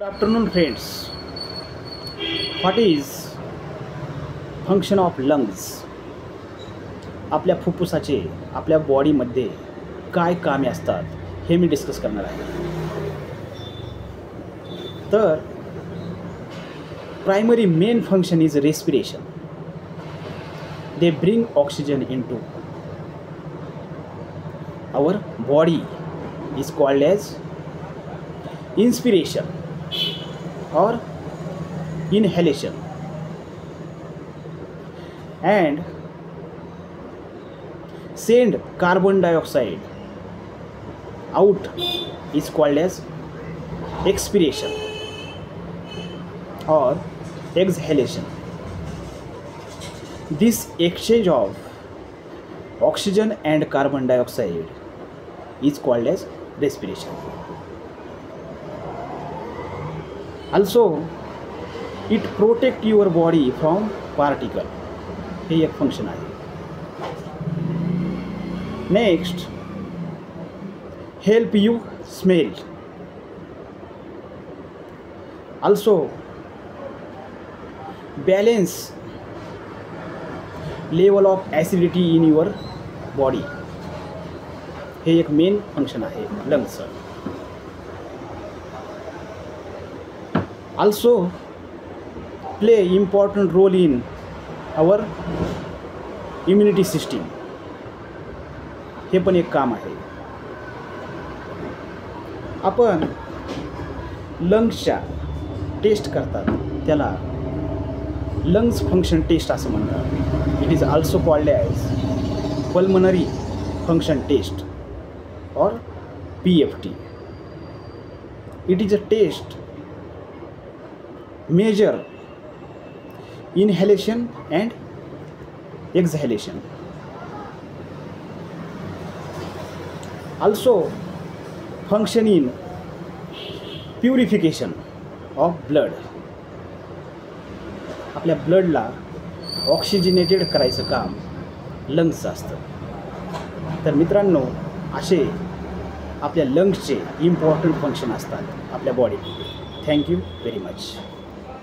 Good afternoon, friends. What is function of lungs? आपल्या फुफ्फुसाचे आपल्या बॉडीमध्ये काय कामे असतात हे मी डिस्कस करणार आहे. तर primary main function is respiration. They bring oxygen into our body is called as inspiration or inhalation, and send carbon dioxide out is called as expiration or exhalation. This exchange of oxygen and carbon dioxide is called as respiration. Also, it protect your body from particle. हे एक function आहे. Next, help you smell. Also, balance level of acidity in your body. हे एक main function आहे लंग्सचं. also play important role in our immunity system. हे पण एक काम आहे. आपण लंग्सच्या test करतात त्याला लंग्स फंक्शन टेस्ट असं म्हणतात. It is also called as pulmonary function test or PFT. It is a test measure inhalation and exhalation. Also function in purification of blood. आपल्या ब्लडला ऑक्सिजनेटेड करायचं काम लंग्सचं असतं. तर मित्रांनो, असे आपल्या लंग्सचे इम्पॉर्टंट फंक्शन असतात आपल्या बॉडीमध्ये. Thank you very much.